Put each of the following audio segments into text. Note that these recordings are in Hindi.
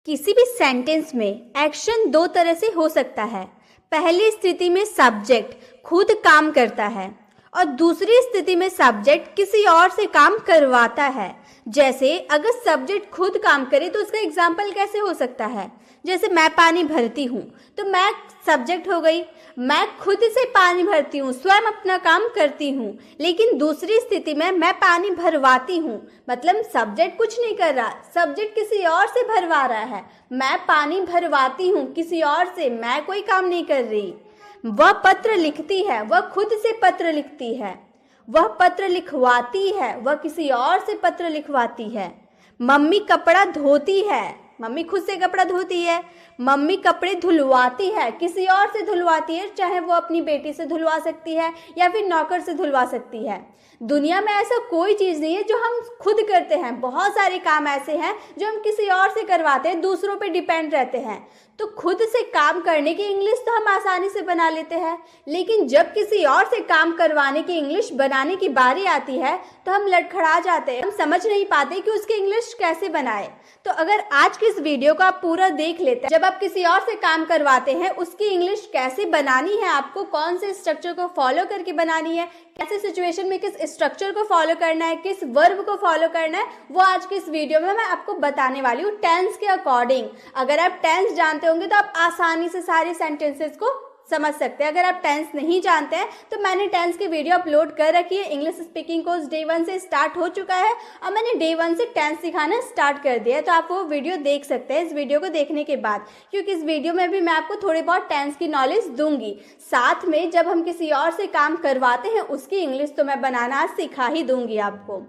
किसी भी सेंटेंस में एक्शन दो तरह से हो सकता है। पहली स्थिति में सब्जेक्ट खुद काम करता है और दूसरी स्थिति में सब्जेक्ट किसी और से काम करवाता है। जैसे अगर सब्जेक्ट खुद काम करे तो उसका एग्जाम्पल कैसे हो सकता है? जैसे मैं पानी भरती हूँ तो मैं सब्जेक्ट हो गई, मैं खुद से पानी भरती हूँ, स्वयं अपना काम करती हूँ। लेकिन दूसरी स्थिति में मैं पानी भरवाती हूँ, मतलब सब्जेक्ट कुछ नहीं कर रहा, सब्जेक्ट किसी और से भरवा रहा है। मैं पानी भरवाती हूँ किसी और से, मैं कोई काम नहीं कर रही। वह पत्र लिखती है, वह खुद से पत्र लिखती है। वह पत्र लिखवाती है, वह किसी और से पत्र लिखवाती है। मम्मी कपड़ा धोती है, मम्मी खुद से कपड़ा धोती है। मम्मी कपड़े धुलवाती है, किसी और से धुलवाती है, चाहे वो अपनी बेटी से धुलवा सकती है या फिर नौकर से धुलवा सकती है। दुनिया में ऐसा कोई चीज़ नहीं है जो हम खुद करते हैं। बहुत सारे काम ऐसे हैं जो हम किसी और से करवाते हैं, दूसरों पे डिपेंड रहते हैं। तो खुद से काम करने की इंग्लिश तो हम आसानी से बना लेते हैं, लेकिन जब किसी और से काम करवाने की इंग्लिश बनाने की बारी आती है तो हम लड़खड़ा जाते हैं। हम समझ नहीं पाते कि उसकी इंग्लिश कैसे बनाए। तो अगर आज की इस वीडियो को आप पूरा देख लेते हैं, जब आप किसी और से काम करवाते हैं उसकी इंग्लिश कैसे बनानी है, आपको कौन से स्ट्रक्चर को फॉलो करके बनानी है, कैसे सिचुएशन में किस स्ट्रक्चर को फॉलो करना है, किस वर्ब को फॉलो करना है, वो आज की इस वीडियो में मैं आपको बताने वाली हूँ टेंस के अकॉर्डिंग। अगर आप टेंस जानते होंगे तो आप आसानी से सारे सेंटेंसेस को समझ सकते हैं। अगर आप टेंस नहीं जानते हैं तो मैंने टेंस की वीडियो अपलोड कर रखी है। इंग्लिश स्पीकिंग कोर्स डे 1 से स्टार्ट हो चुका है और मैंने डे 1 से टेंस सिखाना स्टार्ट कर दिया है, तो आप वो वीडियो देख सकते हैं इस वीडियो को देखने के बाद, क्योंकि इस वीडियो में भी मैं आपको थोड़ी बहुत टेंस की नॉलेज दूंगी। साथ में जब हम किसी और से काम करवाते हैं उसकी इंग्लिश तो मैं बनाना सिखा ही दूंगी आपको।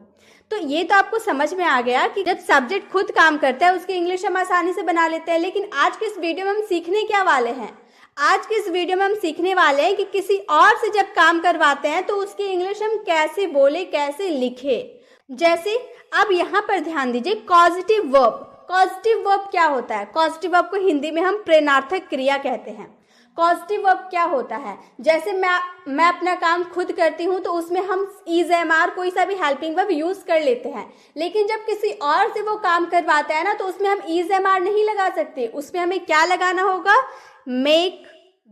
तो ये तो आपको समझ में आ गया कि जब सब्जेक्ट खुद काम करता है उसकी इंग्लिश हम आसानी से बना लेते हैं। लेकिन आज की इस वीडियो में हम सीखने क्या वाले हैं? आज की इस वीडियो में हम सीखने वाले हैं कि किसी और से जब काम करवाते हैं तो उसकी इंग्लिश हम कैसे बोले, कैसे लिखे। जैसे अब यहाँ पर ध्यान दीजिए, कॉजेटिव वर्ब। कॉजेटिव वर्ब क्या होता है? कॉजेटिव वर्ब को हिंदी में हम प्रेरणार्थक क्रिया कहते हैं। कॉजेटिव वर्ब क्या होता है? जैसे मैं अपना काम खुद करती हूँ तो उसमें हम इज, एम, आर कोई सा भी हेल्पिंग वर्ब यूज कर लेते हैं। लेकिन जब किसी और से वो काम करवाता है ना तो उसमें हम इज, एम, आर नहीं लगा सकते। उसमें हमें क्या लगाना होगा? Make,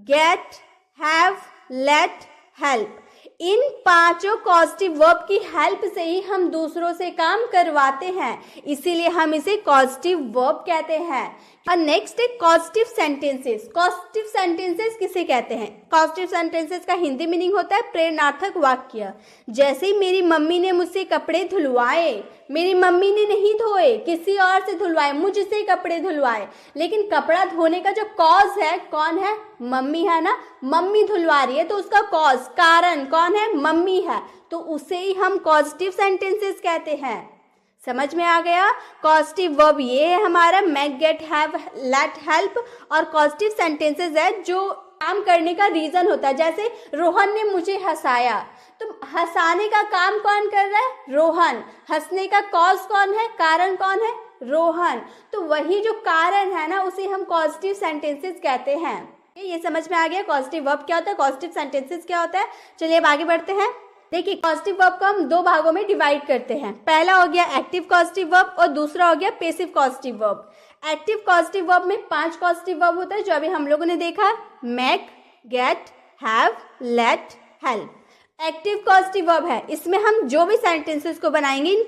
get, have, let, help. इन पांचों कॉजेटिव वर्ब की हेल्प से ही हम दूसरों से काम करवाते हैं, इसीलिए हम इसे कॉजेटिव वर्ब कहते हैं। और नेक्स्ट है कॉजेटिव सेंटेंसेस। कॉजेटिव सेंटेंसेस किसे कहते हैं? कॉजेटिव सेंटेंसेस का हिंदी मीनिंग होता है प्रेरणार्थक वाक्य। जैसे मेरी मम्मी ने मुझसे कपड़े धुलवाए, मेरी मम्मी ने नहीं धोए, किसी और से धुलवाए, मुझसे कपड़े धुलवाए। लेकिन कपड़ा धोने का जो कॉज है कौन है? मम्मी है ना। मम्मी धुलवा रही है तो उसका कॉज, कारण कौन है? मम्मी है। तो उसे ही हम कॉजेटिव सेंटेंसेस कहते हैं। समझ में आ गया? कॉजेटिव वर्ब ये है हमारा make, get, have, let, help. और कॉजेटिव सेंटेंसेस है जो काम करने का रीजन होता है। जैसे रोहन ने मुझे हंसाया, तो हंसाने का काम कौन कर रहा है? रोहन। हंसने का कॉज कौन है? कारण कौन है? रोहन। तो वही जो कारण है ना उसे हम पॉजिटिव सेंटेंसेस कहते हैं। ये समझ में आ गया पॉजिटिव वर्ब क्या होता है, पॉजिटिव सेंटेंसेस क्या होता है। चलिए अब आगे बढ़ते हैं। देखिए पॉजिटिव वर्ब को हम दो भागों में डिवाइड करते हैं। पहला हो गया एक्टिव पॉजिटिव वर्ब और दूसरा हो गया passive positive verb. Active positive verb में 5 पॉजिटिव वर्ब होता है जो अभी हम लोगों ने देखा, make, get, have, let, help. Active positive verb है, इसमें हम जो भी सेंटेंसेस को बनाएंगे इन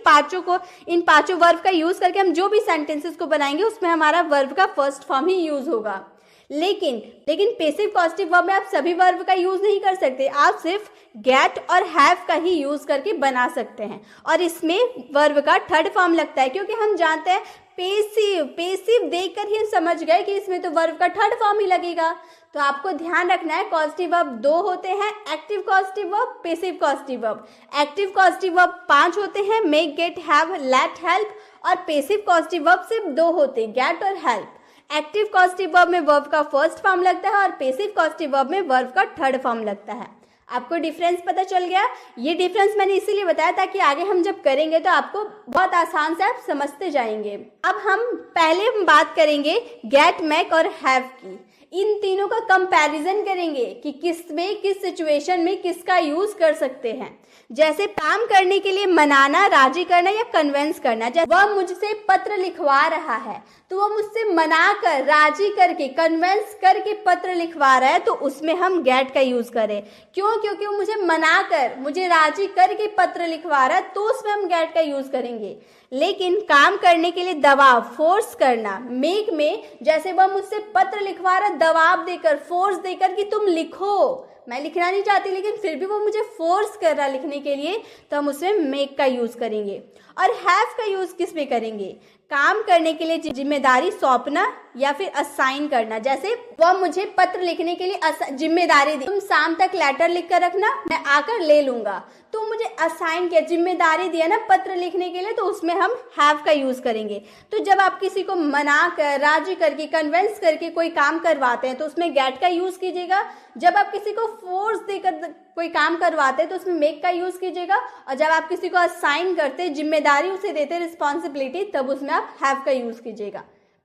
पांचों वर्ब का यूज करके हम जो भी सेंटेंसेस को बनाएंगे उसमें हमारा वर्ब का फर्स्ट फॉर्म ही यूज होगा। लेकिन पैसिव पॉजिटिव वर्ब में आप सभी वर्ब का यूज नहीं कर सकते, आप सिर्फ गेट और हैव का ही यूज करके बना सकते हैं। और इसमें वर्ब का थर्ड फॉर्म लगता है, क्योंकि हम जानते हैं पेसिव देखकर ही समझ गए कि इसमें तो वर्ब का थर्ड फॉर्म ही लगेगा। तो आपको ध्यान रखना है पॉजिटिव वर्ब 2 होते हैं, active positive verb, passive positive verb. Active positive verb 5 होते हैं, make, get, have, let, help. और पैसिव पॉजिटिव वर्ब सिर्फ 2 होते हैं, गेट और हेल्प। एक्टिव पॉजिटिव वर्ब में वर्ब का फर्स्ट फॉर्म लगता है और पैसिव पॉजिटिव वर्ब में वर्ब का थर्ड फॉर्म लगता है। आपको डिफरेंस पता चल गया? ये डिफरेंस मैंने इसीलिए बताया ताकि आगे हम जब करेंगे तो आपको बहुत आसान से आप समझते जाएंगे। अब हम बात करेंगे गेट, मेक और हैव की। इन तीनों का कंपैरिजन करेंगे कि किस में, किस सिचुएशन में किसका यूज कर सकते हैं। जैसे काम करने के लिए मनाना, राजी करना या कन्विंस करना। जैसे वह मुझसे पत्र लिखवा रहा है, तो वह मुझसे मनाकर, राजी करके, कन्विंस करके पत्र लिखवा रहा है, तो उसमें हम गेट का यूज करें। क्यों? क्योंकि वो मुझे मनाकर, मुझे राजी करके पत्र लिखवा रहा है, तो उसमें हम गेट का यूज करेंगे। लेकिन काम करने के लिए दबाव, फोर्स करना, मेक में जैसे वह मुझसे पत्र लिखवा रहा है, दबाव देकर, फोर्स देकर कि तुम लिखो, मैं लिखना नहीं चाहती लेकिन फिर भी वो मुझे फोर्स कर रहा लिखने के लिए, तो हम उसमें मेक का यूज करेंगे। और हैव का यूज किस में करेंगे? काम करने के लिए जिम्मेदारी सौंपना या फिर असाइन करना। जैसे वह मुझे पत्र लिखने के लिए जिम्मेदारी दी, तुम शाम तक लेटर लिख कर रखना, मैं आकर ले लूंगा। तो मुझे असाइन किया, जिम्मेदारी दिया ना पत्र लिखने के लिए, तो उसमें हम हैव का यूज करेंगे। तो जब आप किसी को मना कर, राजी करके, कन्विंस करके कोई काम करवाते हैं, तो उसमें गेट का यूज कीजिएगा। जब आप किसी को फोर्स देकर कोई काम करवाते हैं, तो उसमें मेक का यूज कीजिएगा। और जब आप किसी को असाइन करते, जिम्मेदारी उसे देते, रिस्पॉन्सिबिलिटी, तब उसमें आप हैव का यूज कीजिएगा।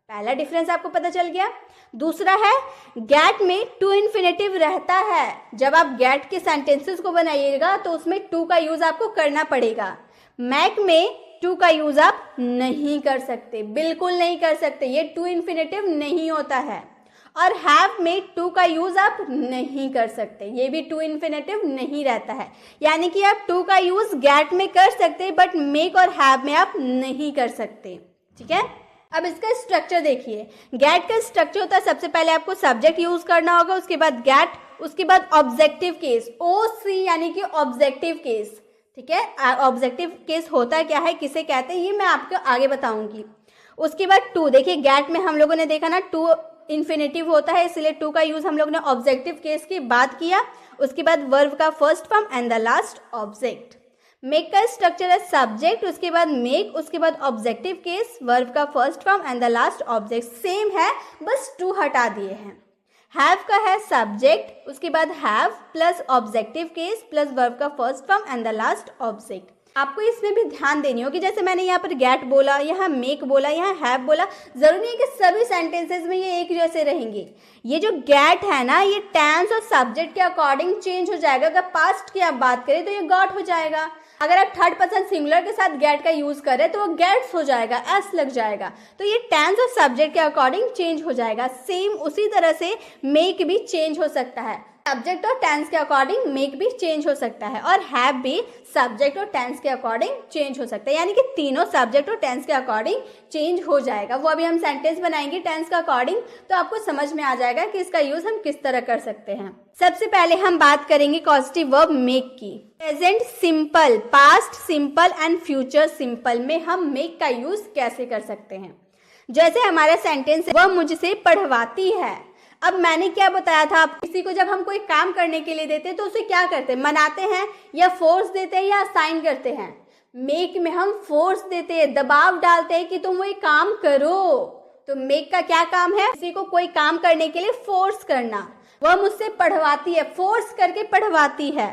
पहला डिफरेंस आपको पता चल गया। दूसरा है, गेट में टू इन्फिनेटिव रहता है। जब आप गेट के सेंटेंसेस को बनाइएगा तो उसमें टू का यूज आपको करना पड़ेगा। मैक में टू का यूज आप नहीं कर सकते, बिल्कुल नहीं कर सकते, ये टू इन्फिनेटिव नहीं होता है। और हैव में टू का यूज आप नहीं कर सकते, ये भी टू इन्फिनेटिव नहीं रहता है। यानी कि आप टू का यूज गेट में कर सकते, बट मेक और हैव में आप नहीं कर सकते। ठीक है, अब इसका स्ट्रक्चर देखिए। गेट का स्ट्रक्चर होता है, सबसे पहले आपको सब्जेक्ट यूज करना होगा, उसके बाद गेट, उसके बाद ऑब्जेक्टिव केस, OC यानी कि ऑब्जेक्टिव केस। ठीक है, ऑब्जेक्टिव केस होता क्या है, किसे कहते हैं, ये मैं आपको आगे बताऊंगी। उसके बाद टू, देखिए गेट में हम लोगों ने देखा ना टू इन्फिनेटिव होता है, इसलिए टू का यूज हम लोग ने ऑब्जेक्टिव केस की बात किया। उसके बाद वर्ब का first form and the last object. Make का स्ट्रक्चर है सब्जेक्ट, उसके बाद मेक, उसके बाद ऑब्जेक्टिव केस, वर्ब का first form and the last object. Same है, बस टू हटा दिए हैं। हैव का है सब्जेक्ट, उसके बाद have plus objective case plus verb का first form and the last object. आपको इसमें भी ध्यान देनी होगी, जैसे मैंने यहाँ पर गेट बोला, यहाँ मेक बोला, यहाँ हैव बोला, जरूरी नहीं है कि सभी सेंटेंसेस में ये एक जैसे रहेंगे। ये जो गेट है ना, ये टेंस और सब्जेक्ट के अकॉर्डिंग चेंज हो जाएगा। अगर पास्ट की आप बात करें तो ये गॉट हो जाएगा। अगर आप थर्ड पर्सन सिंगुलर के साथ गेट का यूज करें तो वो गेट्स हो जाएगा, एस लग जाएगा। तो ये टेंस और सब्जेक्ट के अकॉर्डिंग चेंज हो जाएगा। सेम उसी तरह से मेक भी चेंज हो सकता है, सब्जेक्ट और टेंस के अकॉर्डिंग मेक भी चेंज हो सकता है, और हैव भी सब्जेक्ट और टेंस के अकॉर्डिंग चेंज हो सकता है। यानी कि तीनों सब्जेक्ट और टेंस के अकॉर्डिंग चेंज हो जाएगा। वो अभी हम सेंटेंस बनाएंगे टेंस का अकॉर्डिंग, तो आपको समझ में आ जाएगा कि इसका यूज हम किस तरह कर सकते हैं। सबसे पहले हम बात करेंगे कॉजेटिव वर्ब मेक की। Present simple, past simple and future simple में हम मेक का यूज कैसे कर सकते हैं। जैसे हमारा सेंटेंस है, वह मुझसे पढ़वाती है। अब मैंने क्या बताया था, आप किसी को जब हम कोई काम करने के लिए देते हैं तो उसे क्या करते हैं, मनाते हैं या फोर्स देते हैं या असाइन करते हैं। मेक में हम फोर्स देते हैं, दबाव डालते हैं कि तुम वो काम करो। तो मेक का क्या काम है, किसी को कोई काम करने के लिए फोर्स करना। वह मुझसे पढ़वाती है, फोर्स करके पढ़वाती है।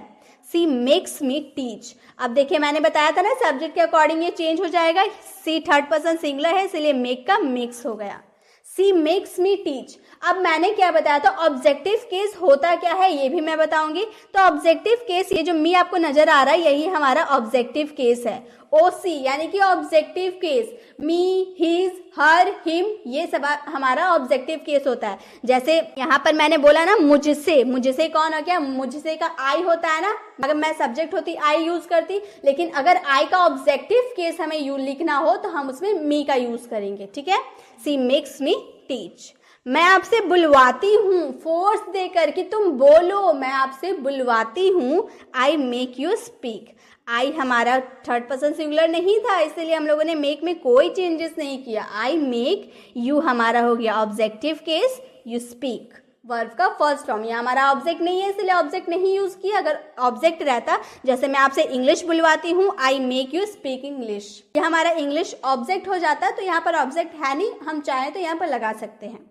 सी मेक्स मी टीच। अब देखिए मैंने बताया था ना सब्जेक्ट के अकॉर्डिंग ये चेंज हो जाएगा। सी थर्ड पर्सन सिंगुलर है, इसलिए मेक का मिक्स हो गया। सी मेक्स मी टीच। अब मैंने क्या बताया था, ऑब्जेक्टिव केस होता क्या है ये भी मैं बताऊंगी। तो ऑब्जेक्टिव केस, ये जो मी आपको नजर आ रहा है यही हमारा ऑब्जेक्टिव केस है। ओसी यानी कि ऑब्जेक्टिव केस, मी, हिज, हर, हिम, ये सब हमारा ऑब्जेक्टिव केस होता है। जैसे यहाँ पर मैंने बोला ना मुझसे, मुझसे कौन हो गया, मुझसे का आई होता है ना। अगर मैं सब्जेक्ट होती आई यूज करती, लेकिन अगर आई का ऑब्जेक्टिव केस हमें यू लिखना हो तो हम उसमें मी का यूज करेंगे। ठीक है, सी मेक्स मी टीच। मैं आपसे बुलवाती हूँ, फोर्स देकर कि तुम बोलो, मैं आपसे बुलवाती हूँ। I make you speak. I हमारा थर्ड पर्सन सिंगुलर नहीं था, इसलिए हम लोगों ने मेक में कोई चेंजेस नहीं किया। आई मेक यू हमारा हो गया objective case, you speak verb का फर्स्ट फॉर्म। ये हमारा ऑब्जेक्ट नहीं है इसलिए ऑब्जेक्ट नहीं यूज किया। अगर ऑब्जेक्ट रहता, जैसे मैं आपसे इंग्लिश बुलवाती हूँ, I make you speak English, ये हमारा इंग्लिश ऑब्जेक्ट हो जाता है। तो यहाँ पर ऑब्जेक्ट है नहीं, हम चाहें तो यहाँ पर लगा सकते हैं।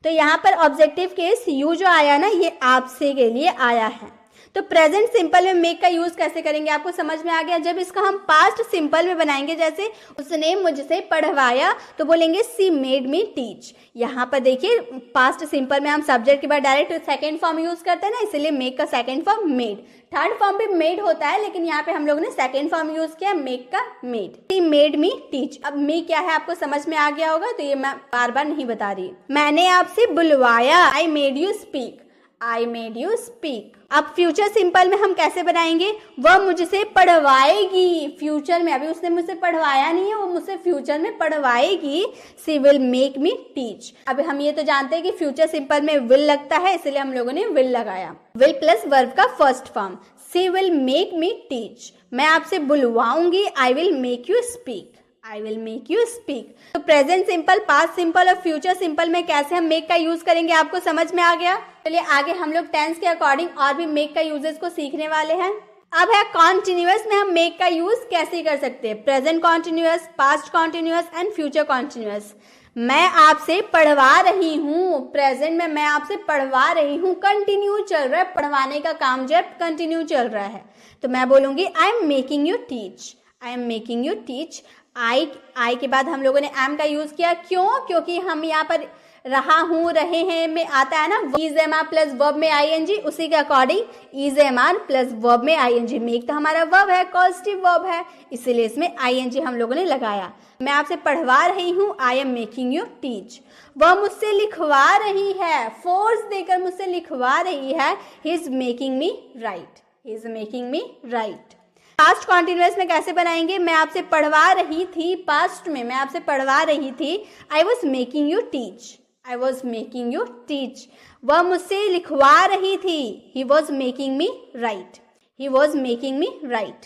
तो यहाँ पर ऑब्जेक्टिव केस यू जो आया ना, ये आपसे के लिए आया है। तो प्रेजेंट सिंपल में मेक का यूज कैसे करेंगे आपको समझ में आ गया। जब इसका हम पास्ट सिंपल में बनाएंगे, जैसे उसने मुझसे पढ़वाया, तो बोलेंगे सी मेड मी टीच। यहाँ पर देखिए पास्ट सिंपल में हम सब्जेक्ट के बाद डायरेक्ट सेकेंड फॉर्म यूज करते हैं ना, इसलिए मेक का second form made. Third form भी मेड होता है, लेकिन यहाँ पे हम लोगों ने सेकेंड फॉर्म यूज किया मेक का मेड। सी मेड मी टीच। अब मी क्या है आपको समझ में आ गया होगा, तो ये मैं बार बार नहीं बता रही। मैंने आपसे बुलवाया, I made you speak, I made you speak. अब फ्यूचर सिंपल में हम कैसे बनाएंगे, वह मुझसे पढ़वाएगी। फ्यूचर में, अभी उसने मुझसे पढ़वाया नहीं है, वो मुझसे फ्यूचर में पढ़वाएगी। सी विल मेक मी टीच। अब हम ये तो जानते हैं कि फ्यूचर सिंपल में विल लगता है, इसलिए हम लोगों ने विल लगाया। विल प्लस वर्ब का first form, she will make me teach. मैं आपसे बुलवाऊंगी, I will make you speak, I will make you speak. तो प्रेजेंट सिंपल, पास्ट सिंपल और फ्यूचर सिंपल में कैसे हम मेक का यूज करेंगे आपको समझ में आ गया। चलिए आगे हम लोग टेंस के अकॉर्डिंग और भी मेक का यूजेस को सीखने वाले हैं। अब है कॉन्टिन्यूअस में हम मेक का यूज कैसे कर सकते हैं। Present continuous, past continuous and future continuous. मैं आपसे पढ़वा रही हूँ, प्रेजेंट में मैं आपसे पढ़वा रही हूँ, कंटिन्यू चल रहा है, पढ़वाने का काम जो है कंटिन्यू चल रहा है, तो मैं बोलूंगी I am making you teach, I am making you teach. I के बाद हम लोगों ने एम का यूज किया, क्यों, क्योंकि हम यहाँ पर रहा हूँ, रहे हैं में आता है ना is am are plus verb में आईएनजी, उसी के according is am are plus verb में आईएनजी। मेक तो हमारा वर्ब है, कॉजेटिव वर्ब है, इसीलिए इसमें आईएनजी हम लोगों ने लगाया। मैं आपसे पढ़वा रही हूँ, आई एम मेकिंग यू टीच। वह मुझसे लिखवा रही है, फोर्स देकर मुझसे लिखवा रही है, he is making me right, he is making me right. Past continuous में कैसे बनाएंगे, मैं आपसे पढ़वा रही थी, पास्ट में मैं आपसे पढ़वा रही थी, I was making you teach, I was making you teach. वह मुझसे लिखवा रही थी, he was making me right, he was making me right.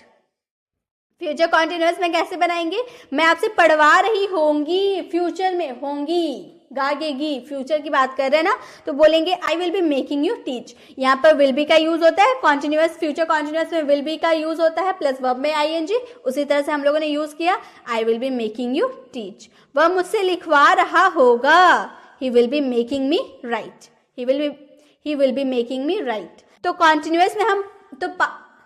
Future continuous में कैसे बनाएंगे, मैं आपसे पढ़वा रही होंगी, फ्यूचर में होंगी, गागेगी, फ्यूचर की बात कर रहे हैं ना, तो बोलेंगे I will be making you teach. यहाँ पर विल बी का यूज होता है, कॉन्टिन्यूअस फ्यूचर कॉन्टिन्यूअस में विल बी का यूज होता है प्लस वर्ब में आईएनजी, उसी तरह से हम लोगों ने यूज किया I will be making you teach. वह मुझसे लिखवा रहा होगा, he will be making me right, he will be making me right. तो कॉन्टिन्यूअस में हम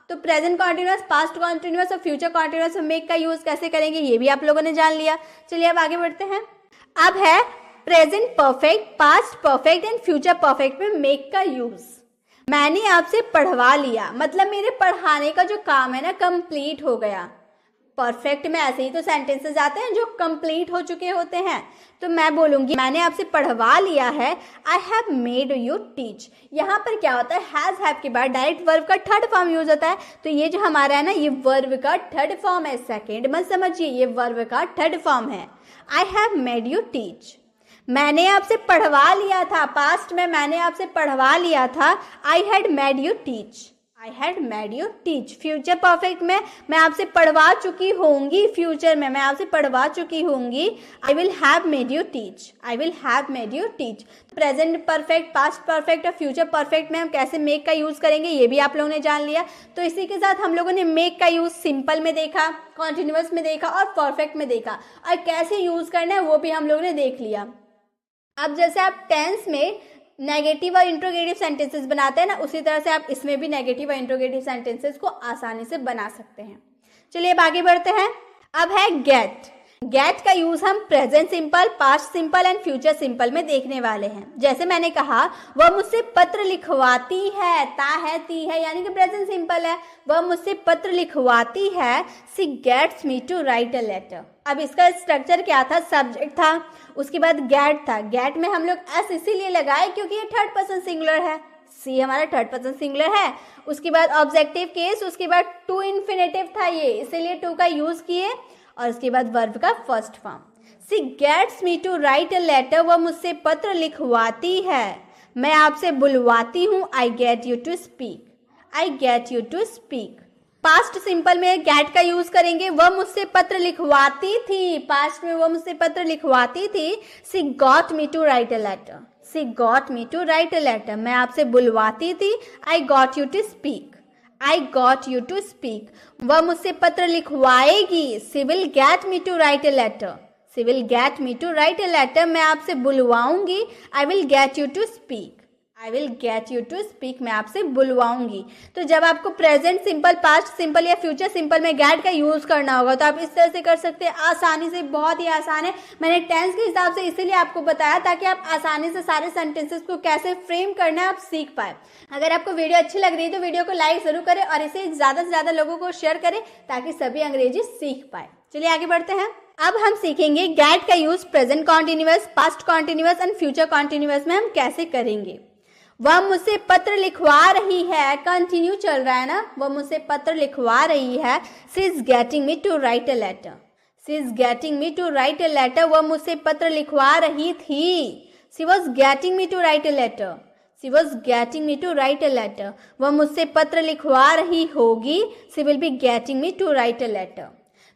तो प्रेजेंट कॉन्टिन्यूअस, पास्ट कॉन्टिन्यूअस और फ्यूचर कॉन्टिन्यूअस में मेक का यूज कैसे करेंगे ये भी आप लोगों ने जान लिया। चलिए अब आगे बढ़ते हैं। अब है present perfect, past perfect and future perfect में मेक का यूज। मैंने आपसे पढ़वा लिया, मतलब मेरे पढ़ाने का जो काम है ना कंप्लीट हो गया। परफेक्ट में ऐसे ही तो सेंटेंसेस आते हैं जो कंप्लीट हो चुके होते हैं, तो मैं बोलूंगी मैंने आपसे पढ़वा लिया है, I have made you teach. यहाँ पर क्या होता है, हैज हैव के बाद डायरेक्ट वर्ब का थर्ड फॉर्म यूज होता है, तो ये जो हमारा है ना ये वर्ब का थर्ड फॉर्म है, सेकेंड मत समझिए, ये वर्ब का थर्ड फॉर्म है। I have made you teach. मैंने आपसे पढ़वा लिया था, पास्ट में मैंने आपसे पढ़वा लिया था, I had made you teach, I had made you teach. Future perfect में मैं आपसे पढ़वा चुकी होंगी, फ्यूचर में मैं आपसे पढ़वा चुकी होंगी, आई will have made you teach, I will have made you teach. Present perfect, past perfect और फ्यूचर परफेक्ट में हम कैसे मेक का यूज करेंगे ये भी आप लोगों ने जान लिया। तो इसी के साथ हम लोगों ने मेक का यूज सिंपल में देखा, कॉन्टिन्यूअस में देखा और परफेक्ट में देखा, और कैसे यूज करना है वो भी हम लोगों ने देख लिया। अब जैसे आप टेंस में नेगेटिव और इंट्रोगेटिव सेंटेंसेस बनाते हैं ना, उसी तरह से आप इसमें भी नेगेटिव और इंट्रोगेटिव सेंटेंसेस को आसानी से बना सकते हैं। चलिए अब आगे बढ़ते हैं। अब है गेट। गेट का यूज हम present simple, past simple and future simple में देखने वाले हैं। जैसे मैंने कहा वह मुझसे पत्र लिखवाती है, ता है ती है यानी कि प्रेजेंट सिंपल है, वह मुझसे पत्र लिखवाती है, she gets me to write a letter. अब इसका स्ट्रक्चर क्या था, सब्जेक्ट था, उसके बाद गेट था। गेट में हम लोग एस इसीलिए लगाए क्योंकि ये थर्ड पर्सन सिंगुलर है, सी हमारा थर्ड पर्सन सिंगुलर है। उसके बाद ऑब्जेक्टिव केस, उसके बाद टू इन्फिनेटिव था ये, इसीलिए टू का यूज किए, और उसके बाद वर्ब का first form. She gets me to write a letter, वह मुझसे पत्र लिखवाती है। मैं आपसे बुलवाती हूँ, I get you to speak, I get you to speak. Past simple में गेट का यूज करेंगे, वह मुझसे पत्र लिखवाती थी, पास्ट में वह मुझसे पत्र लिखवाती थी, she got me to write a letter, she got me to write a letter. मैं आपसे बुलवाती थी, I got you to speak, I got you to speak. वह मुझसे पत्र लिखवाएगी, she will get me to write a letter, she will get me to write a letter. मैं आपसे बुलवाऊंगी, I will get you to speak, I will get you to speak, मैं आपसे बुलवाऊंगी। तो जब आपको प्रेजेंट सिंपल, पास्ट सिंपल या फ्यूचर सिंपल में गेट का यूज करना होगा तो आप इस तरह से कर सकते हैं, आसानी से, बहुत ही आसान है। मैंने टेंस के हिसाब से इसीलिए आपको बताया ताकि आप आसानी से सारे सेंटेंसेस को कैसे फ्रेम करना है आप सीख पाए। अगर आपको वीडियो अच्छी लग रही है तो वीडियो को लाइक जरूर करें और इसे ज्यादा से ज्यादा लोगों को शेयर करें ताकि सभी अंग्रेजी सीख पाए। चलिए आगे बढ़ते हैं। अब हम सीखेंगे गेट का use present continuous, past continuous and future continuous में हम कैसे करेंगे। वह मुझसे पत्र लिखवा रही है, कंटिन्यू चल रहा है ना, वह मुझसे पत्र लिखवा रही है। She is getting me to write a letter, she is getting me to write a letter, वह मुझसे पत्र लिखवा रही थी। She was getting me to write a letter, she was getting me to write a letter, वह मुझसे पत्र लिखवा रही होगी। She will be getting me to write a letter.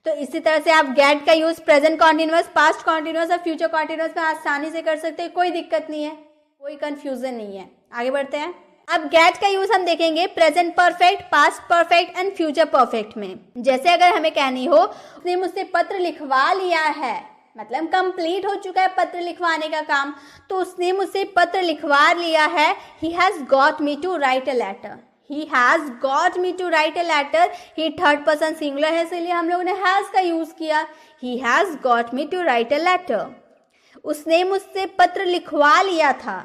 तो इसी तरह से आप गेट का use present continuous, past continuous और फ्यूचर कॉन्टिन्यूअस में आसानी से कर सकते हैं, कोई दिक्कत नहीं है, कोई कंफ्यूजन नहीं है। आगे बढ़ते हैं। अब गेट का यूज हम देखेंगे present perfect, past perfect and future perfect में। जैसे अगर हमें कहनी हो उसने मुझसे पत्र लिखवा लिया है, मतलब कंप्लीट हो चुका है पत्र लिखवाने का काम, तो उसने मुझसे पत्र लिखवा लिया है। He has got me to write a letter, he has got me to write a letter, he third person singular है इसलिए हम लोगों ने has का यूज किया। he has got me to write a letter, उसने मुझसे पत्र लिखवा लिया था।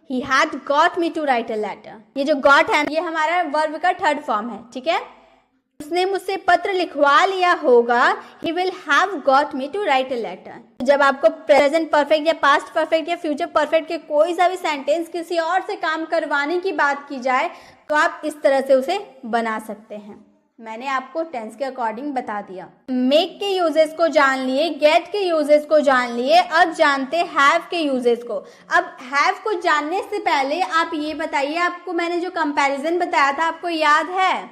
he had got me to write a letter, ये जो got है ये हमारा वर्ब का थर्ड फॉर्म है, ठीक है। उसने मुझसे पत्र लिखवा लिया होगा, he will have got me to write a letter। जब आपको प्रेजेंट परफेक्ट या पास्ट परफेक्ट या फ्यूचर परफेक्ट के कोई सा भी सेंटेंस किसी और से काम करवाने की बात की जाए तो आप इस तरह से उसे बना सकते हैं। मैंने आपको टेंस के अकॉर्डिंग बता दिया। मेक के यूजेस को जान लिए, गेट के यूजेस को जान लिए, अब जानते हैव के यूजेस को। अब हैव को जानने से पहले आप ये बताइए, आपको मैंने जो कंपैरिजन बताया था आपको याद है?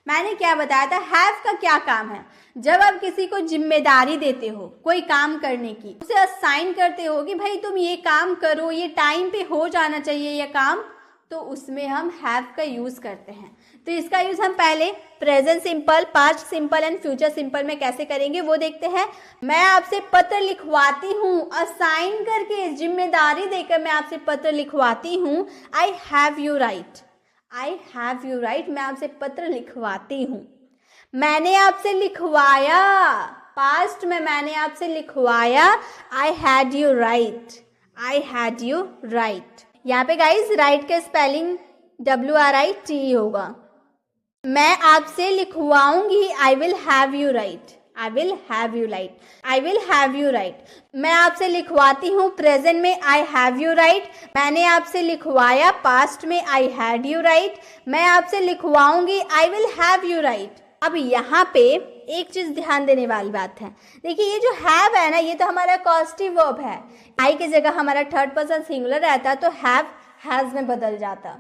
मैंने क्या बताया था? हैव का क्या काम है? जब आप किसी को जिम्मेदारी देते हो कोई काम करने की, उसे असाइन करते हो कि भाई तुम ये काम करो, ये टाइम पे हो जाना चाहिए ये काम, तो उसमें हम हैव का यूज करते हैं। तो इसका यूज हम पहले present simple, past simple and future simple में कैसे करेंगे वो देखते हैं। मैं आपसे पत्र लिखवाती हूँ, असाइन करके, जिम्मेदारी देकर मैं आपसे पत्र लिखवाती हूँ। I have you write, I have you write, मैं आपसे पत्र लिखवाती हूँ। मैंने आपसे लिखवाया, पास्ट में मैंने आपसे लिखवाया। I had you write, I had you write. यहाँ पे गाइस राइट का स्पेलिंग WRIT होगा। मैं आपसे लिखवाऊंगी, I will have you write, I will have you write, I will have you write. मैं आपसे लिखवाती हूँ प्रेजेंट में, आई हैव यू राइट। मैंने आपसे लिखवाया पास्ट में, आई हैड यू राइट। मैं आपसे लिखवाऊंगी, I will have you write. अब यहाँ पे एक चीज ध्यान देने वाली बात है, देखिए ये जो हैव है ना, ये तो हमारा कॉस्टिव वर्ब है। आई की जगह हमारा थर्ड पर्सन सिंगुलर रहता तो हैव हैज में बदल जाता।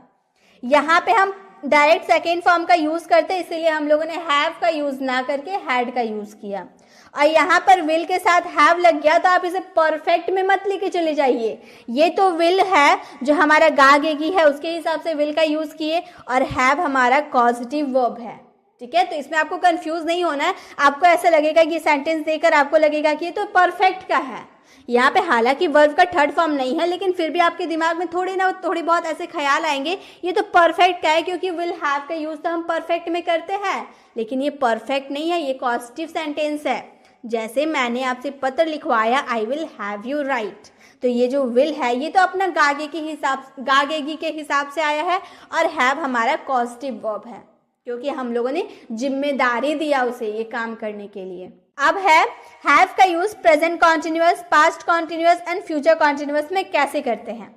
यहाँ पे हम डायरेक्ट सेकेंड फॉर्म का यूज करते, इसीलिए हम लोगों ने हैव का यूज ना करके हैड का यूज किया। और यहाँ पर विल के साथ हैव लग गया तो आप इसे परफेक्ट में मत लेके चले जाइए। ये तो विल है जो हमारा गागेगी है, उसके हिसाब से विल का यूज किए, और हैव हमारा कॉजेटिव वर्ब है, ठीक है। तो इसमें आपको कंफ्यूज नहीं होना है। आपको ऐसा लगेगा कि सेंटेंस देकर आपको लगेगा कि ये तो परफेक्ट का है। यहाँ पे हालांकि वर्ब का थर्ड फॉर्म नहीं है, लेकिन फिर भी आपके दिमाग में थोड़ी बहुत ऐसे ख्याल आएंगे ये तो परफेक्ट का है, क्योंकि विल हैव का यूज तो हम परफेक्ट में करते हैं, लेकिन ये परफेक्ट नहीं है, ये कॉजेटिव सेंटेंस है। जैसे मैंने आपसे पत्र लिखवाया, आई विल हैव यू राइट, तो ये जो विल है ये तो अपना गागेगी के हिसाब से आया है, और हैव हमारा कॉजेटिव वर्ब है, क्योंकि हम लोगों ने जिम्मेदारी दिया उसे ये काम करने के लिए। अब है हैव का use present continuous, past continuous and future continuous में कैसे करते हैं।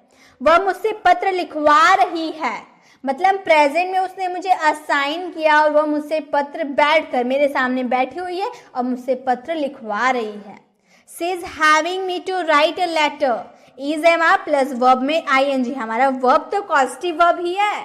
वह मुझसे पत्र लिखवा रही है, मतलब प्रेजेंट में उसने मुझे असाइन किया और वह मुझसे पत्र बैठकर मेरे सामने बैठी हुई है और मुझसे पत्र लिखवा रही है। She is having me to write a letter, is am are plus verb में ING, हमारा वर्ब तो पॉजिटिव वर्ब ही है,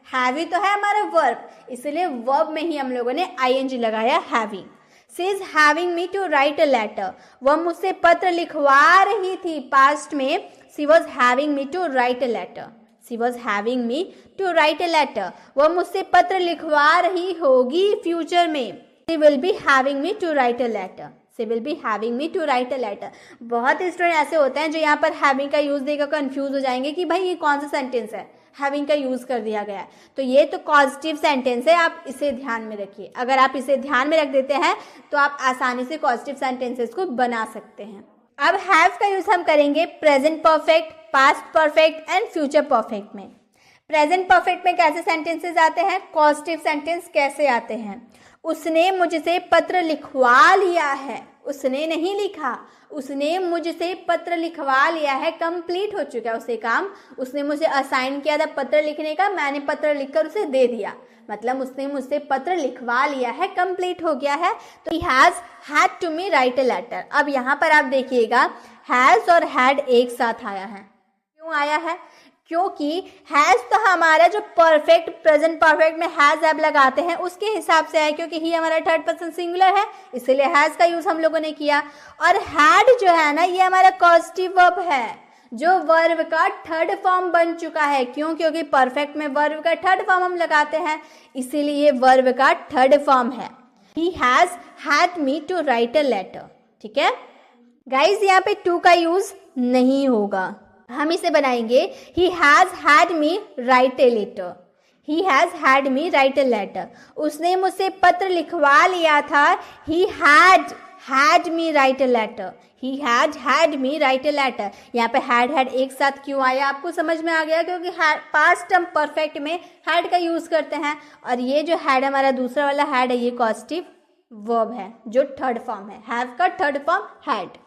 हैवी तो है हमारा वर्ब, इसलिए वर्ब में ही हम लोगों ने ING लगाया, having. She is having me to write a letter, वह मुझसे पत्र लिखवा रही थी, पास्ट में she was having me to write a letter, she was having me to write a letter. वह मुझसे पत्र लिखवा रही होगी, फ्यूचर में she will be having me to write a letter, she will be having me to write a letter. बहुत स्टूडेंट ऐसे होते हैं जो यहाँ पर हैविंग का यूज देकर कंफ्यूज हो जाएंगे कि भाई ये कौन सा सेंटेंस है, हैविंग का यूज कर दिया गया है। तो ये तो कॉजेटिव सेंटेंस है, आप इसे ध्यान में रखिए। अगर आप इसे ध्यान में रख देते हैं तो आप आसानी से कॉजेटिव सेंटेंसेस को बना सकते हैं। अब हैव का यूज हम करेंगे present perfect, past perfect and future perfect में। प्रेजेंट परफेक्ट में कैसे सेंटेंसेस आते हैं, पॉजिटिव सेंटेंस कैसे आते हैं? उसने मुझसे पत्र लिखवा लिया है, उसने नहीं लिखा, उसने मुझसे पत्र लिखवा लिया है, कंप्लीट हो चुका है उसे काम। उसने मुझे असाइन किया था पत्र लिखने का, मैंने पत्र लिखकर उसे दे दिया, मतलब उसने मुझसे पत्र लिखवा लिया है, कंप्लीट हो गया है। तो he has had to me write a letter। अब यहाँ पर आप देखिएगा has और had एक साथ आया है। क्यों आया है? क्योंकि हैज तो हमारा जो परफेक्ट प्रेजेंट परफेक्ट में हैज एब लगाते हैं उसके हिसाब से है, क्योंकि ही हमारा थर्ड पर्सन सिंगुलर है, इसीलिए हैज का यूज हम लोगों ने किया। और हैड जो है ना, ये हमारा कॉजेटिव वर्ब है जो वर्ब का थर्ड फॉर्म बन चुका है। क्यों? क्योंकि परफेक्ट में वर्ब का थर्ड फॉर्म हम लगाते हैं, इसीलिए ये वर्ब का थर्ड फॉर्म है। He has had me to write a letter. ठीक है गाइज, यहाँ पे टू का यूज नहीं होगा, हम इसे बनाएंगे he has had me write a letter। he has had me write a letter। उसने मुझसे पत्र लिखवा लिया था, he had me write a letter। he had me write a letter। यहाँ पे had एक साथ क्यों आया आपको समझ में आ गया, क्योंकि पास्ट हम परफेक्ट में had का यूज करते हैं, और ये जो had हमारा दूसरा वाला had है ये पॉजिटिव वर्ब है जो थर्ड फॉर्म है, have का third form had।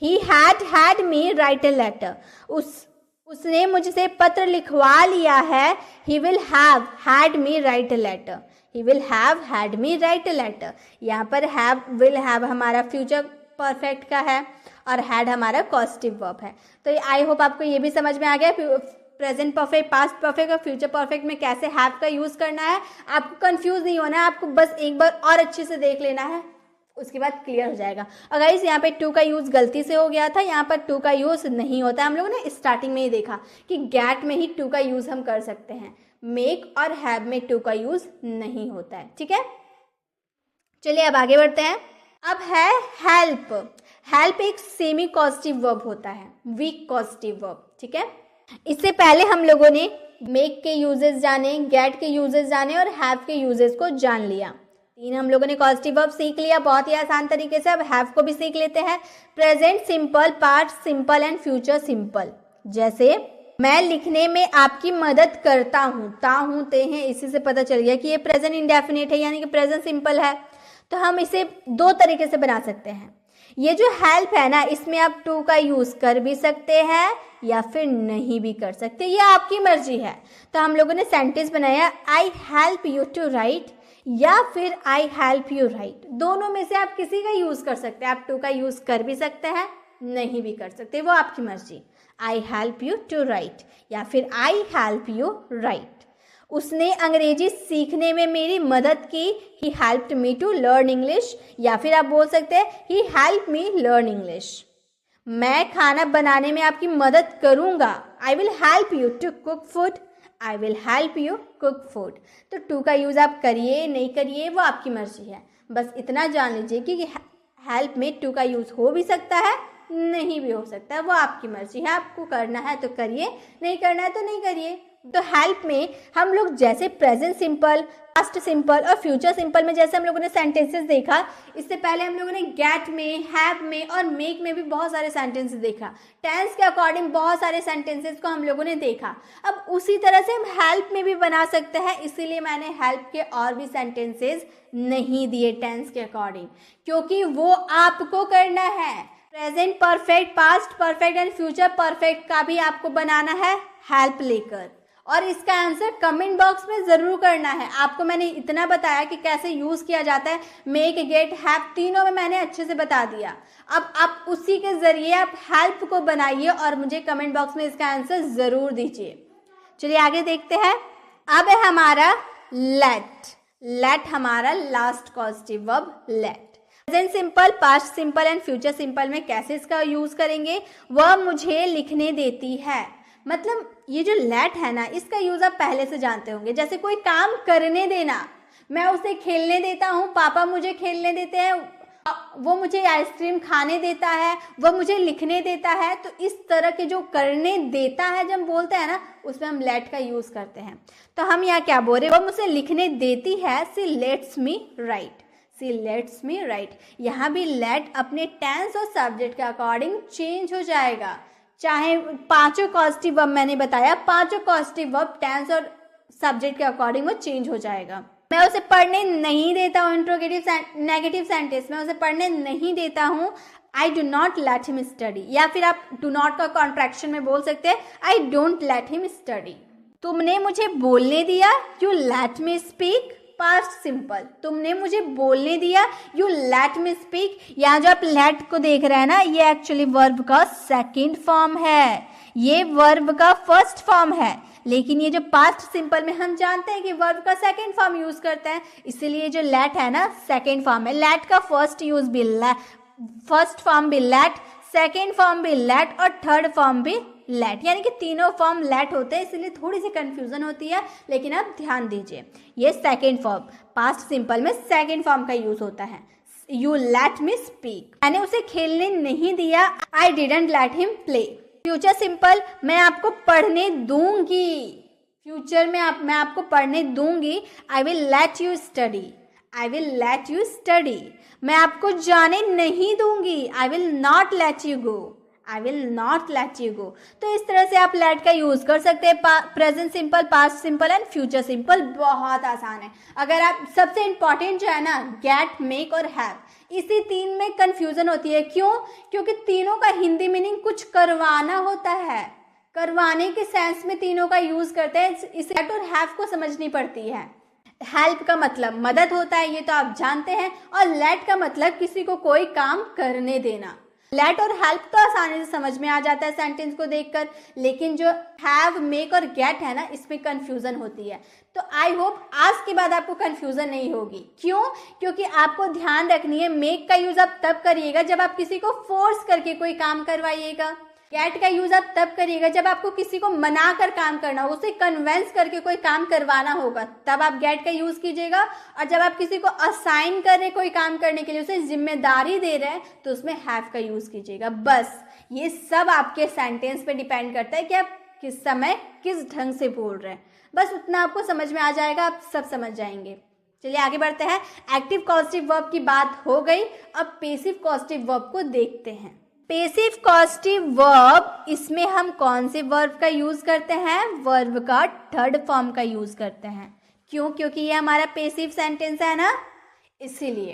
He had me write a letter। उसने मुझसे पत्र लिखवा लिया है। He will have had me write a letter। He will have had me write a letter। यहाँ पर have will have हमारा फ्यूचर परफेक्ट का है और had हमारा पॉजिटिव वर्ब है। तो आई होप आपको ये भी समझ में आ गया प्रेजेंट परफेक्ट, पास्ट परफेक्ट और फ्यूचर परफेक्ट में कैसे हैव का यूज करना है। आपको कंफ्यूज नहीं होना है, आपको बस एक बार और अच्छे से देख लेना है, उसके बाद क्लियर हो जाएगा। और गाइस यहाँ पे टू का यूज गलती से हो गया था, यहाँ पर टू का यूज नहीं होता। हम लोगों ने स्टार्टिंग में ही देखा कि गेट में ही टू का यूज हम कर सकते हैं, मेक और हैव में टू का यूज नहीं होता है। ठीक है, चलिए अब आगे बढ़ते हैं। अब है हेल्प। हेल्प एक सेमी पॉजिटिव वर्ब होता है, वीक पॉजिटिव वर्ब। ठीक है, इससे पहले हम लोगों ने मेक के यूजेस जाने, गेट के यूजेस जाने और हैव के यूजेस को जान लिया। तीन हम लोगों ने पॉजिटिव वर्ब सीख लिया बहुत ही आसान तरीके से। अब हैव को भी सीख लेते हैं। Present simple, past simple and future simple. जैसे मैं लिखने में आपकी मदद करता हूँ, ता हूँ ते हैं, इसी से पता चल गया कि ये प्रेजेंट इंडेफिनिट है, यानी कि प्रेजेंट सिंपल है। तो हम इसे दो तरीके से बना सकते हैं। ये जो हेल्प है ना, इसमें आप टू का यूज कर भी सकते हैं या फिर नहीं भी कर सकते, ये आपकी मर्जी है। तो हम लोगों ने सेंटेंस बनाया I help you to write या फिर आई हेल्प यू राइट। दोनों में से आप किसी का यूज कर सकते हैं। आप टू का यूज कर भी सकते हैं, नहीं भी कर सकते, वो आपकी मर्जी। I help you to write या फिर आई हेल्प यू राइट। उसने अंग्रेजी सीखने में मेरी मदद की, he helped me to learn English, या फिर आप बोल सकते हैं he help me learn English. मैं खाना बनाने में आपकी मदद करूंगा, I will help you to cook food, I will help you cook food. तो टू का यूज आप करिए नहीं करिए वो आपकी मर्जी है, बस इतना जान लीजिए कि हेल्प में टू का यूज हो भी सकता है, नहीं भी हो सकता है, वो आपकी मर्जी है। आपको करना है तो करिए, नहीं करना है तो नहीं करिए। तो हेल्प में हम लोग जैसे प्रेजेंट सिंपल, पास्ट सिंपल और फ्यूचर सिंपल में जैसे हम लोगों ने सेंटेंसेस देखा, इससे पहले हम लोगों ने गेट में, हैव में और मेक में भी बहुत सारे सेंटेंसेस देखा। टेंस के अकॉर्डिंग बहुत सारे सेंटेंसेस को हम लोगों ने देखा। अब उसी तरह से हम हेल्प में भी बना सकते हैं, इसीलिए मैंने हेल्प के और भी सेंटेंसेस नहीं दिए टेंस के अकॉर्डिंग, क्योंकि वो आपको करना है। Present perfect, past perfect and future perfect का भी आपको बनाना है हेल्प लेकर, और इसका आंसर कमेंट बॉक्स में जरूर करना है। आपको मैंने इतना बताया कि कैसे यूज किया जाता है, मेक, गेट, हैव, तीनों में मैंने अच्छे से बता दिया। अब आप उसी के जरिए आप हेल्प को बनाइए और मुझे कमेंट बॉक्स में इसका आंसर जरूर दीजिए। चलिए आगे देखते हैं। अब है हमारा लेट। लेट हमारा last positive verb let. Present simple, past simple and future simple में कैसे इसका यूज करेंगे, वह मुझे लिखने देती है। मतलब ये जो लेट है ना, इसका यूज आप पहले से जानते होंगे। जैसे कोई काम करने देना, मैं उसे खेलने देता हूँ, पापा मुझे खेलने देते हैं, वो मुझे आइसक्रीम खाने देता है, वो मुझे लिखने देता है। तो इस तरह के जो करने देता है जब बोलते हैं ना, उसमें हम लेट का यूज करते हैं। तो हम यहाँ क्या बोल रहे हैं, वो मुझे लिखने देती है, see let's me right, see let's me right. यहाँ भी लेट अपने टेंस और सब्जेक्ट के अकॉर्डिंग चेंज हो जाएगा। चाहे पांचों कॉजेटिव वर्ब मैंने बताया, पांचों कॉजेटिव वर्ब टेंस और सब्जेक्ट के अकॉर्डिंग वो चेंज हो जाएगा। मैं उसे पढ़ने नहीं देता हूँ, इंट्रोगेटिव नेगेटिव सेंटेंस, मैं उसे पढ़ने नहीं देता हूँ, I do not let him study. या फिर आप डू नॉट का कॉन्ट्रैक्शन में बोल सकते हैं, I don't let him study. तुमने मुझे बोलने दिया, you let me speak, past simple. तुमने मुझे बोलने दिया, यू लेट मी स्पीक। यहाँ जो आप लेट को देख रहे हैं ना, ये एक्चुअली वर्ब का सेकेंड फॉर्म है, ये वर्ब का फर्स्ट फॉर्म है। लेकिन ये जो पास्ट सिंपल में हम जानते हैं कि वर्ब का सेकेंड फॉर्म यूज करते हैं, इसीलिए जो लेट है ना सेकेंड फॉर्म है। लेट का फर्स्ट फॉर्म भी लेट, सेकेंड फॉर्म भी लेट और थर्ड फॉर्म भी लेट, यानी कि तीनों फॉर्म लेट होते हैं, इसलिए थोड़ी सी कंफ्यूजन होती है। लेकिन आप ध्यान दीजिए, ये सेकेंड फॉर्म, पास्ट सिंपल में सेकेंड फॉर्म का यूज होता है। यू लेट मी स्पीक, मैंने उसे खेलने नहीं दिया, I didn't let him play. Future simple, मैं आपको पढ़ने दूंगी, फ्यूचर में मैं आपको पढ़ने दूंगी, I will let you study, I will let you study. मैं आपको जाने नहीं दूंगी, I will not let you go, I will not let you go. तो इस तरह से आप लेट का यूज कर सकते हैं। Present simple, past simple and future simple बहुत आसान है। अगर आप, सबसे इंपॉर्टेंट जो है ना, गेट, मेक और हैव, इसी तीन में कंफ्यूजन होती है। क्यों? क्योंकि तीनों का हिंदी मीनिंग कुछ करवाना होता है, करवाने के सेंस में तीनों का यूज करते हैं। इस गेट और हैव को समझनी पड़ती है। हेल्प का मतलब मदद होता है, ये तो आप जानते हैं, और लेट का मतलब किसी को कोई काम करने देना। लेट और हेल्प तो आसानी से समझ में आ जाता है सेंटेंस को देखकर, लेकिन जो हैव, मेक और गेट है ना, इसमें कंफ्यूजन होती है। तो आई होप आज के बाद आपको कंफ्यूजन नहीं होगी। क्यों? क्योंकि आपको ध्यान रखनी है, मेक का यूज आप तब करिएगा जब आप किसी को फोर्स करके कोई काम करवाइएगा। गेट का यूज आप तब करिएगा जब आपको किसी को मना कर काम करना हो, उसे कन्वेंस करके कोई काम करवाना होगा, तब आप गेट का यूज कीजिएगा। और जब आप किसी को असाइन कर रहे कोई काम करने के लिए, उसे जिम्मेदारी दे रहे हैं, तो उसमें हैव का यूज कीजिएगा। बस ये सब आपके सेंटेंस पे डिपेंड करता है कि आप किस समय किस ढंग से बोल रहे हैं। बस उतना आपको समझ में आ जाएगा, आप सब समझ जाएंगे। चलिए आगे बढ़ते हैं। एक्टिव कॉजेटिव वर्ब की बात हो गई, अब पेसिव कॉजेटिव वर्ब को देखते हैं। पेसिव कॉजेटिव वर्ब, इसमें हम कौन से वर्ब का यूज करते हैं? वर्ब का थर्ड फॉर्म का यूज करते हैं। क्यों? क्योंकि ये हमारा पेसिव सेंटेंस है ना, इसीलिए।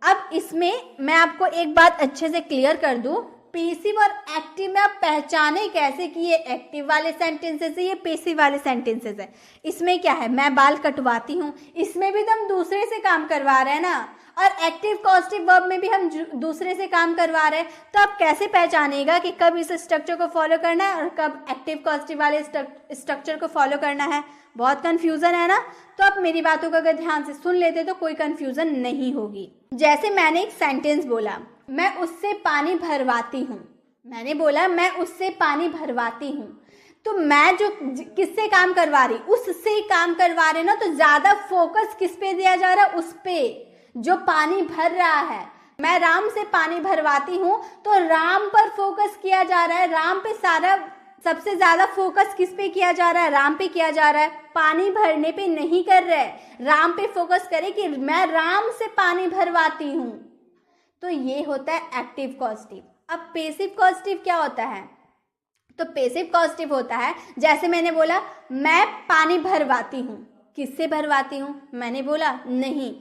अब इसमें मैं आपको एक बात अच्छे से क्लियर कर दूं, पेसिव और एक्टिव में आप पहचाने कैसे कि ये एक्टिव वाले सेंटेंसेस है, ये पेसिव वाले सेंटेंसेस है। इसमें क्या है, मैं बाल कटवाती हूँ, इसमें भी तो हम दूसरे से काम करवा रहे हैं ना, और एक्टिव कॉजेटिव वर्ब में भी हम दूसरे से काम करवा रहे हैं। तो आप कैसे पहचानेगा कि कब इस स्ट्रक्चर को फॉलो करना है और कब एक्टिव कॉजेटिव वाले स्ट्रक्चर को फॉलो करना है? बहुत कंफ्यूजन है ना। तो आप मेरी बातों को अगर ध्यान से सुन लेते तो कोई कंफ्यूजन नहीं होगी। जैसे मैंने एक सेंटेंस बोला, मैं उससे पानी भरवाती हूँ, मैंने बोला मैं उससे पानी भरवाती हूँ, तो मैं जो किससे काम करवा रही, उससे काम करवा रहे ना, तो ज्यादा फोकस किस पे दिया जा रहा है? उस पे जो पानी भर रहा है। मैं राम से पानी भरवाती हूँ, तो राम पर फोकस किया जा रहा है, राम पे सारा, सबसे ज्यादा फोकस किस पे किया जा रहा है? राम पे किया जा रहा है, पानी भरने पे नहीं कर रहे। राम पे फोकस करे कि मैं राम से पानी भरवाती हूँ। तो ये होता है एक्टिव कॉजेटिव। अब पेसिव कॉजेटिव क्या होता है? तो पेसिव कॉजेटिव होता है, जैसे मैंने बोला मैं पानी भरवाती हूँ, किससे भरवाती हूँ? मैंने बोला नहीं,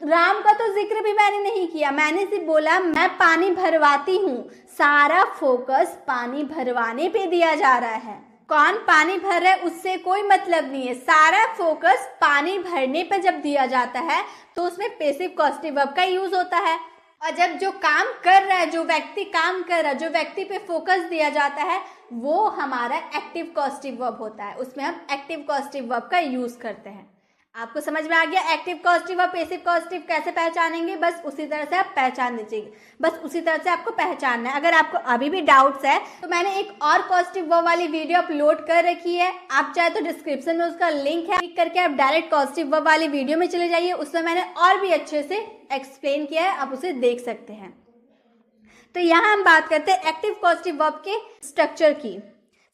राम का तो जिक्र भी मैंने नहीं किया, मैंने सिर्फ बोला मैं पानी भरवाती हूँ। सारा फोकस पानी भरवाने पे दिया जा रहा है। कौन पानी भर रहा है उससे कोई मतलब नहीं है, सारा फोकस पानी भरने पे जब दिया जाता है तो उसमें पेसिव कॉजेटिव वर्ब का यूज होता है। और जब जो काम कर रहा है, जो व्यक्ति काम कर रहा है, जो व्यक्ति पे फोकस दिया जाता है, वो हमारा एक्टिव कॉजेटिव वर्ब होता है। उसमें हम एक्टिव कॉजेटिव वर्ब का यूज करते हैं। आपको समझ में आ गया एक्टिव कॉजेटिव और पैसिव कॉजेटिव कैसे पहचानेंगे? बस उसी तरह से आप पहचान दीजिए, बस उसी तरह से आपको पहचानना है। अगर आपको अभी भी डाउट्स है तो मैंने एक और पॉजिटिव वर्ब वाली वीडियो अपलोड कर रखी है, आप चाहे तो डिस्क्रिप्शन में उसका लिंक है, क्लिक करके आप डायरेक्ट पॉजिटिव वर्ब वाली वीडियो में चले जाइए, उसमें मैंने और भी अच्छे से एक्सप्लेन किया है, आप उसे देख सकते हैं। तो यहाँ हम बात करते हैं एक्टिव पॉजिटिव वर्ब के स्ट्रक्चर की।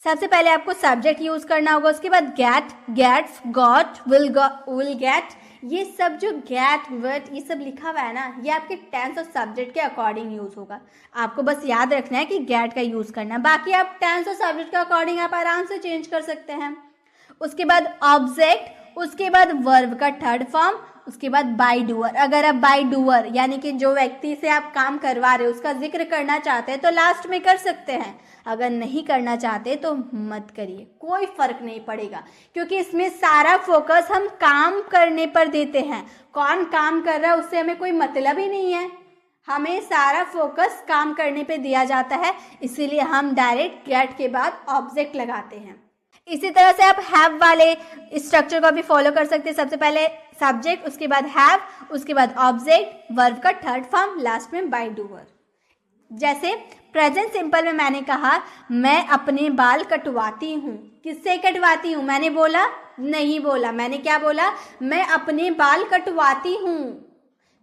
सबसे पहले आपको सब्जेक्ट यूज करना होगा, उसके बाद get, gets, got, will get, ये सब जो गेट, विल, ये सब लिखा हुआ है ना, ये आपके टेंस और सब्जेक्ट के अकॉर्डिंग यूज होगा। आपको बस याद रखना है कि गेट का यूज करना है, बाकी आप टेंस और सब्जेक्ट के अकॉर्डिंग आप आराम से चेंज कर सकते हैं। उसके बाद ऑब्जेक्ट, उसके बाद वर्ब का थर्ड फॉर्म, उसके बाद बाय डूअर। अगर आप बाय डूअर यानी कि जो व्यक्ति से आप काम करवा रहे हो उसका जिक्र करना चाहते हैं तो लास्ट में कर सकते हैं, अगर नहीं करना चाहते तो मत करिए, कोई फर्क नहीं पड़ेगा, क्योंकि इसमें सारा फोकस हम काम करने पर देते हैं। कौन काम कर रहा है उससे हमें कोई मतलब ही नहीं है, हमें सारा फोकस काम करने पे दिया जाता है, इसीलिए हम डायरेक्ट गेट के बाद ऑब्जेक्ट लगाते हैं। इसी तरह से आप हैव वाले स्ट्रक्चर को भी फॉलो कर सकते हैं। सबसे पहले सब्जेक्ट, उसके बाद हैव, उसके बाद ऑब्जेक्ट, वर्ब का थर्ड फॉर्म, लास्ट में बाय डूअर। जैसे प्रेजेंट सिंपल में मैंने कहा मैं अपने बाल कटवाती हूँ, किससे कटवाती हूँ? मैंने बोला? नहीं बोला। मैंने क्या बोला? मैं अपने बाल कटवाती हूँ।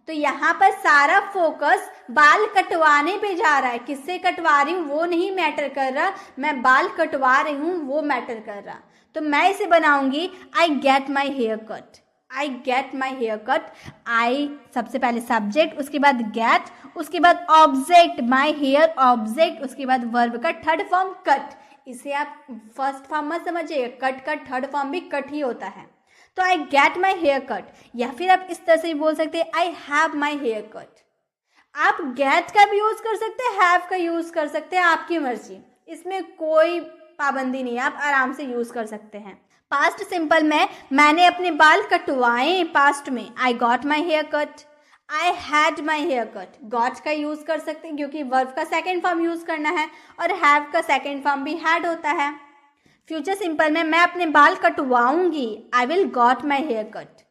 तो यहाँ पर सारा फोकस बाल कटवाने पे जा रहा है, किससे कटवा रही हूँ वो नहीं मैटर कर रहा, मैं बाल कटवा रही हूँ वो मैटर कर रहा। तो मैं इसे बनाऊंगी I get my hair cut, I get my hair cut. I सबसे पहले सब्जेक्ट, उसके बाद गेट, उसके बाद ऑब्जेक्ट माई हेयर ऑब्जेक्ट, उसके बाद वर्ब का थर्ड फॉर्म कट। इसे आप फर्स्ट फॉर्म मत समझिए, कट का थर्ड फॉर्म भी कट ही होता है। तो I get my hair cut, या फिर आप इस तरह से भी बोल सकते हैं I have my hair cut. आप गेट का भी यूज कर सकते हैं, हैव का यूज कर सकते हैं, आपकी मर्जी, इसमें कोई पाबंदी नहीं है, आप आराम से यूज कर सकते हैं। पास्ट सिंपल में मैंने अपने बाल कटवाए, पास्ट में I got my hair cut, I had my hair cut. Got का यूज कर सकते हैं क्योंकि वर्ब का सेकेंड फॉर्म यूज करना है, और हैव का सेकेंड फॉर्म भी हैड होता है। फ्यूचर सिंपल में मैं अपने बाल कटवाऊंगी, I will got my hair cut,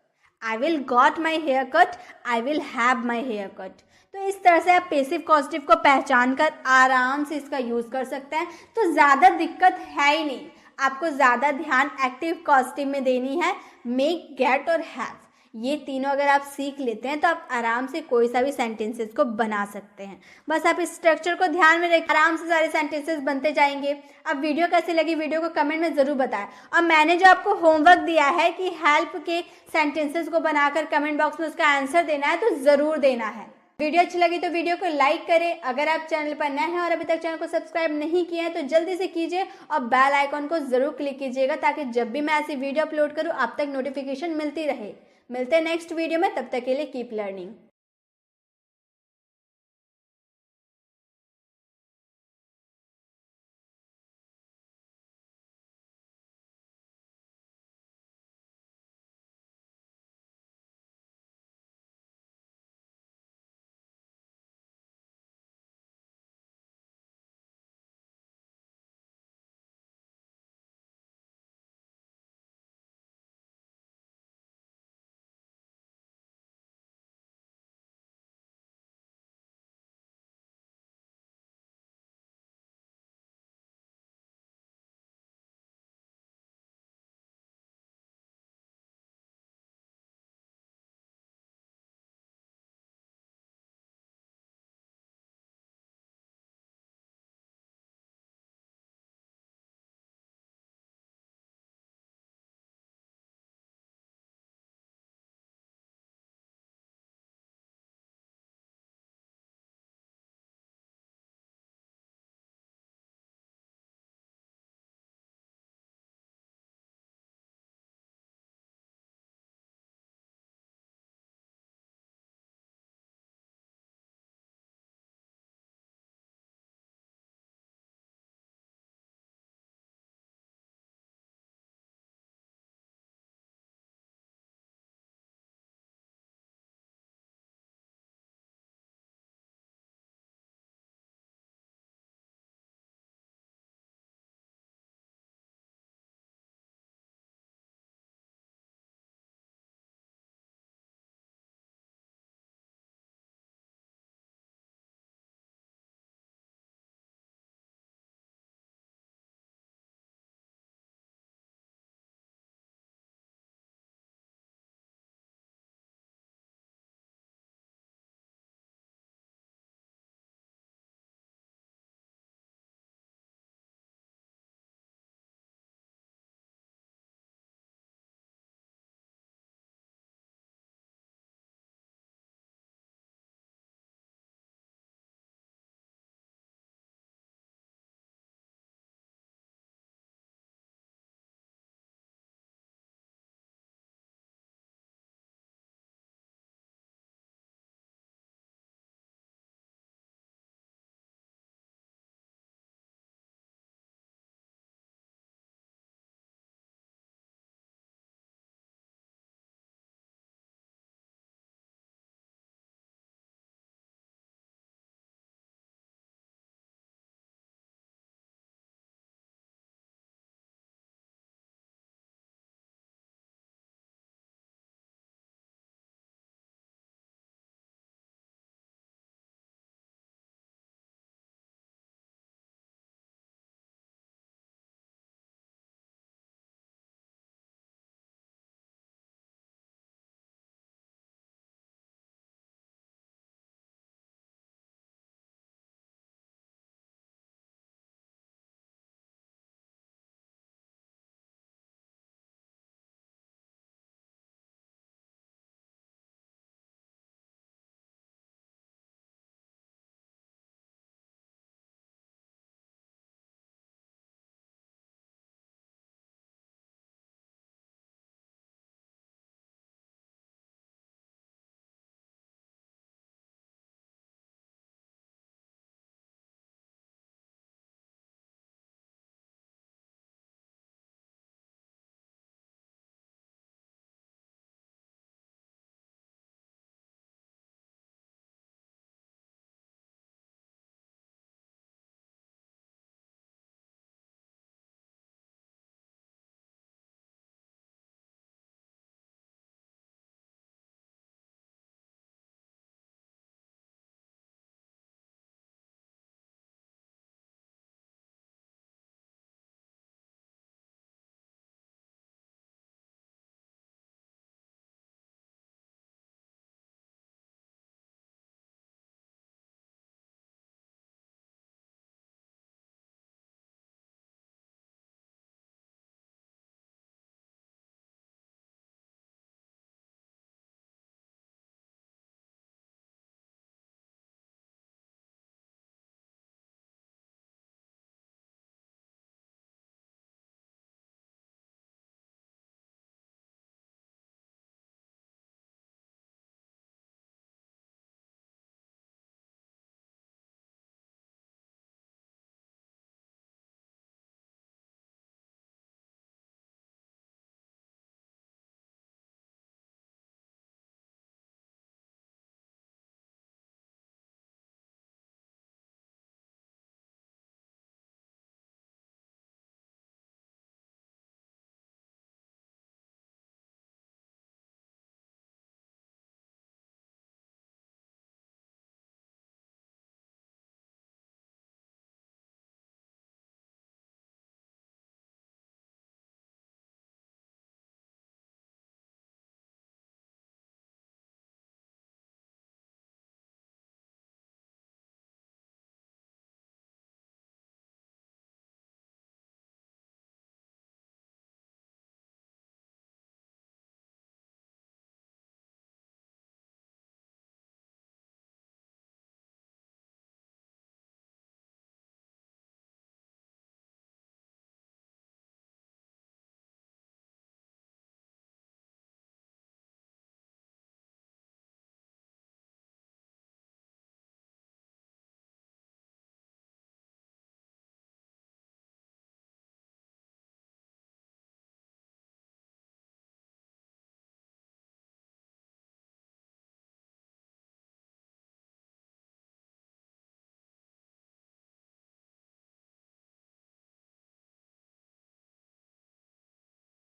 I will got my hair cut, I will have my hair cut. तो इस तरह से आप पैसिव कॉजेटिव को पहचान कर आराम से इसका यूज कर सकते हैं। तो ज़्यादा दिक्कत है ही नहीं, आपको ज़्यादा ध्यान एक्टिव कॉजेटिव में देनी है। मेक, गेट और हैव, ये तीनों अगर आप सीख लेते हैं तो आप आराम से कोई सा भी सेंटेंसेस को बना सकते हैं। बस आप इस स्ट्रक्चर को ध्यान में रखें, आराम से सारे सेंटेंसेस बनते जाएंगे। अब वीडियो कैसी लगी वीडियो को कमेंट में ज़रूर बताएं, और मैंने जो आपको होमवर्क दिया है कि हेल्प के सेंटेंसेस को बनाकर कमेंट बॉक्स में उसका आंसर देना है, तो ज़रूर देना है। वीडियो अच्छी लगी तो वीडियो को लाइक करें, अगर आप चैनल पर नए हैं और अभी तक चैनल को सब्सक्राइब नहीं किए हैं तो जल्दी से कीजिए, और बेल आइकॉन को ज़रूर क्लिक कीजिएगा ताकि जब भी मैं ऐसी वीडियो अपलोड करूँ आप तक नोटिफिकेशन मिलती रहे। मिलते हैं नेक्स्ट वीडियो में, तब तक के लिए कीप लर्निंग।